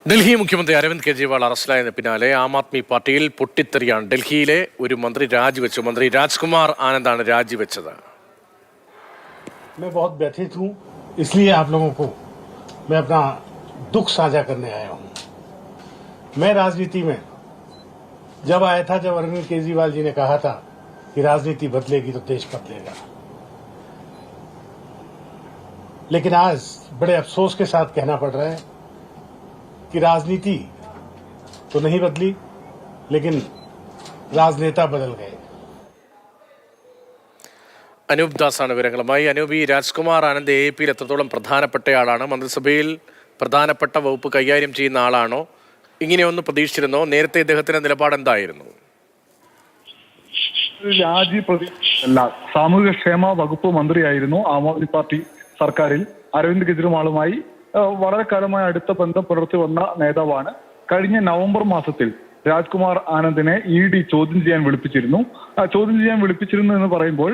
ഡൽഹി മുഖ്യമന്ത്രി അരവിന്ദ് കെജ്രിവാൾ അറസ്റ്റിലായതിന് പിന്നാലെ ആം ആദ്മി പാർട്ടിയിൽ പൊട്ടിത്തെറിയാണ്. ഡൽഹിയിലെ ഒരു മന്ത്രി രാജിവെച്ചു. മന്ത്രി രാജ്കുമാർ ആനന്ദാണ് രാജിവെച്ചത്. मैं बहुत व्यथित हूं, इसलिए आप लोगों को मैं अपना दुख साझा करने आया हूं। मैं राजनीति में जब आया था, जब अरविंद केजरीवाल जी ने कहा था कि राजनीति बदलेगी तो देश बदलेगा, लेकिन आज बड़े अफसोस के साथ कहना पड़ रहा है कि राजनीति तो नहीं बदली, लेकिन राजनेता बदल गए। അനൂപ് ദാസാണ് വിവരങ്ങളുമായി. അനൂപ്, ഈ രാജ്കുമാർ ആനന്ദ് AAPയിൽ എത്രത്തോളം പ്രധാനപ്പെട്ടയാളാണ്? മന്ത്രിസഭയിൽ പ്രധാനപ്പെട്ട വകുപ്പ് കൈകാര്യം ചെയ്യുന്ന ആളാണോ? ഇങ്ങനെയൊന്നും പ്രതീക്ഷിച്ചിരുന്നോ? നേരത്തെ ഇദ്ദേഹത്തിന്റെ നിലപാട് എന്തായിരുന്നു? രാജി അല്ല, സാമൂഹികക്ഷേമ വകുപ്പ് മന്ത്രിയായിരുന്നു ആം ആദ്മി പാർട്ടി സർക്കാരിൽ. അരവിന്ദ് കെജ്രിവാളുമായി വളരെ കാലമായി അടുത്ത ബന്ധം പുലർത്തി വന്ന നേതാവാണ്. കഴിഞ്ഞ നവംബർ മാസത്തിൽ രാജ്കുമാർ ആനന്ദിനെ ED ചോദ്യം ചെയ്യാൻ വിളിപ്പിച്ചിരുന്നു. ചോദ്യം ചെയ്യാൻ വിളിപ്പിച്ചിരുന്നു എന്ന് പറയുമ്പോൾ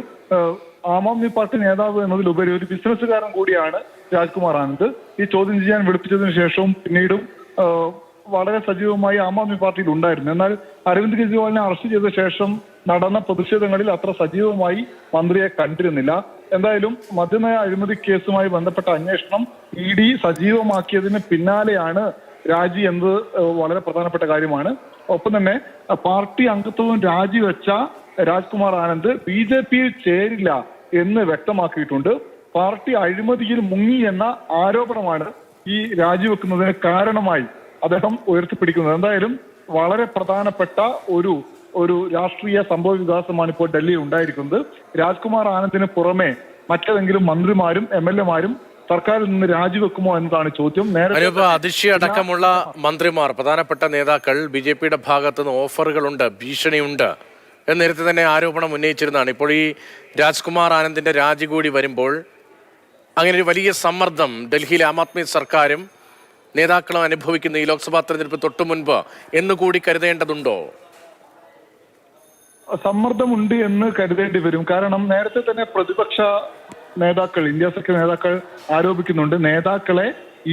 ആം ആദ്മി പാർട്ടി നേതാവ് എന്നതിലുപരി ഒരു ബിസിനസ്സുകാരൻ കൂടിയാണ് രാജ്കുമാർ ആനന്ദ്. ഈ ചോദ്യം ചെയ്യാൻ വിളിപ്പിച്ചതിന് ശേഷവും പിന്നീടും വളരെ സജീവമായി ആം ആദ്മി പാർട്ടിയിൽ ഉണ്ടായിരുന്നു. എന്നാൽ അരവിന്ദ് കെജ്രിവാളിനെ അറസ്റ്റ് ചെയ്ത ശേഷം നടന്ന പ്രതിഷേധങ്ങളിൽ അത്ര സജീവമായി മന്ത്രിയെ കണ്ടിരുന്നില്ല. എന്തായാലും മദ്യനയ അഴിമതി കേസുമായി ബന്ധപ്പെട്ട അന്വേഷണം ED സജീവമാക്കിയതിന് പിന്നാലെയാണ് രാജി എന്നത് വളരെ പ്രധാനപ്പെട്ട കാര്യമാണ്. ഒപ്പം തന്നെ പാർട്ടി അംഗത്വവും രാജിവെച്ച രാജ്കുമാർ ആനന്ദ് BJPയിൽ ചേരില്ല എന്ന് വ്യക്തമാക്കിയിട്ടുണ്ട്. പാർട്ടി അഴിമതിയിൽ മുങ്ങി എന്ന ആരോപണമാണ് ഈ രാജിവെക്കുന്നതിന് കാരണമായി അദ്ദേഹം ഉയർത്തിപ്പിടിക്കുന്നത്. എന്തായാലും വളരെ പ്രധാനപ്പെട്ട ഒരു രാഷ്ട്രീയ സംഭവ വികാസമാണ് ഇപ്പോൾ ഡൽഹിയിൽ ഉണ്ടായിരിക്കുന്നത്. രാജ്കുമാർ ആനന്ദിന് പുറമെ മറ്റേതെങ്കിലും മന്ത്രിമാരും MLA-മാരും സർക്കാരിൽ നിന്ന് രാജിവെക്കുമോ എന്നതാണ് ചോദ്യം. അതിശി അടക്കമുള്ള മന്ത്രിമാർ, പ്രധാനപ്പെട്ട നേതാക്കൾ BJPയുടെ ഭാഗത്തു നിന്ന് ഓഫറുകളുണ്ട്, ഭീഷണിയുണ്ട് എന്ന് നേരത്തെ തന്നെ ആരോപണം ഉന്നയിച്ചിരുന്നതാണ്. ഇപ്പോൾ ഈ രാജ്കുമാർ ആനന്ദിന്റെ രാജി കൂടി വരുമ്പോൾ അങ്ങനെ ഒരു വലിയ സമ്മർദ്ദം ഡൽഹിയിലെ ആം ആദ്മി സർക്കാരും നേതാക്കളും അനുഭവിക്കുന്ന ഈ ലോക്സഭാ തെരഞ്ഞെടുപ്പ് തൊട്ടു മുൻപ് എന്നുകൂടി കരുതേണ്ടതുണ്ടോ? സമ്മർദ്ദമുണ്ട് എന്ന് കരുതേണ്ടി വരും. കാരണം നേരത്തെ തന്നെ പ്രതിപക്ഷ നേതാക്കൾ, ഇന്ത്യ സഖ്യ നേതാക്കൾ ആരോപിക്കുന്നുണ്ട്, നേതാക്കളെ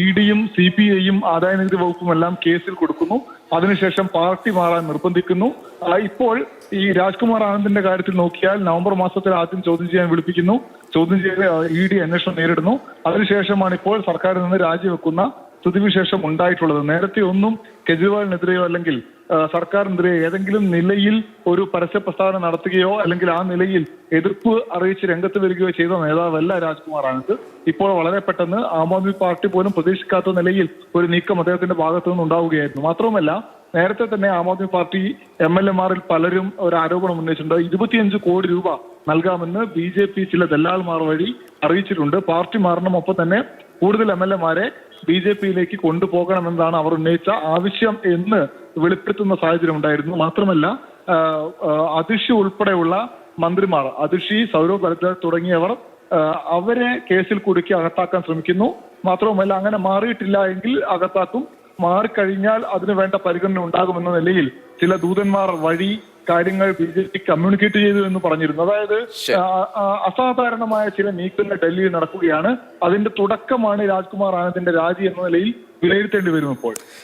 EDയും CPIയും ആദായനികുതി വകുപ്പും എല്ലാം കേസിൽ കൊടുക്കുന്നു, അതിനുശേഷം പാർട്ടി മാറാൻ നിർബന്ധിക്കുന്നു. ഇപ്പോൾ ഈ രാജ്കുമാർ ആനന്ദിന്റെ കാര്യത്തിൽ നോക്കിയാൽ നവംബർ മാസത്തിൽ ആദ്യം ചോദ്യം ചെയ്യാൻ വിളിപ്പിക്കുന്നു, ചോദ്യം ചെയ്ത് ED അന്വേഷണം നേരിടുന്നു, അതിനുശേഷമാണ് ഇപ്പോൾ സർക്കാരിൽ നിന്ന് രാജിവെക്കുന്ന സ്ഥിതിവിശേഷം ഉണ്ടായിട്ടുള്ളത്. നേരത്തെ ഒന്നും കെജ്രിവാളിനെതിരെയോ അല്ലെങ്കിൽ സർക്കാരിനെതിരെ ഏതെങ്കിലും നിലയിൽ ഒരു പരസ്യ പ്രസ്താവന നടത്തുകയോ അല്ലെങ്കിൽ ആ നിലയിൽ എതിർപ്പ് അറിയിച്ച് രംഗത്ത് വരികയോ ചെയ്ത നേതാവല്ല രാജ്കുമാർ ആനന്ദ്. ഇപ്പോൾ വളരെ പെട്ടെന്ന് ആം ആദ്മി പാർട്ടി പോലും പ്രതീക്ഷിക്കാത്ത നിലയിൽ ഒരു നീക്കം അദ്ദേഹത്തിന്റെ ഭാഗത്തു നിന്ന് ഉണ്ടാവുകയായിരുന്നു. മാത്രവുമല്ല, നേരത്തെ തന്നെ ആം ആദ്മി പാർട്ടി MLA-മാരിൽ പലരും ഒരു ആരോപണം ഉന്നയിച്ചിട്ടുണ്ട്. 25 കോടി രൂപ നൽകാമെന്ന് BJP ചില ദല്ലാൾമാർ വഴി അറിയിച്ചിട്ടുണ്ട്. പാർട്ടി മാറണം, ഒപ്പം തന്നെ കൂടുതൽ MLA-മാരെ BJPയിലേക്ക് കൊണ്ടുപോകണമെന്നാണ് അവർ ഉന്നയിച്ച ആവശ്യം എന്ന് വെളിപ്പെടുത്തുന്ന സാഹചര്യം ഉണ്ടായിരുന്നു. മാത്രമല്ല, അതിഷി ഉൾപ്പെടെയുള്ള മന്ത്രിമാർ, അതിഷി, സൗരവ് ഗഹ്ലോട്ട് തുടങ്ങിയവർ അവരെ കേസിൽ കുടുക്കി അകത്താക്കാൻ ശ്രമിക്കുന്നു. മാത്രവുമല്ല, അങ്ങനെ മാറിയിട്ടില്ല എങ്കിൽ അകത്താക്കും, മാറിക്കഴിഞ്ഞാൽ അതിന് വേണ്ട പരിഗണന ഉണ്ടാകുമെന്ന നിലയിൽ ചില ദൂതന്മാർ വഴി കാര്യങ്ങൾ BJP കമ്മ്യൂണിക്കേറ്റ് ചെയ്തു എന്ന് പറഞ്ഞിരുന്നു. അതായത് അസാധാരണമായ ചില നീക്കങ്ങൾ ഡൽഹിയിൽ നടക്കുകയാണ്. അതിന്റെ തുടക്കമാണ് രാജ്കുമാർ ആനന്ദിന്റെ രാജി എന്ന നിലയിൽ വിലയിരുത്തേണ്ടി വരും ഇപ്പോൾ.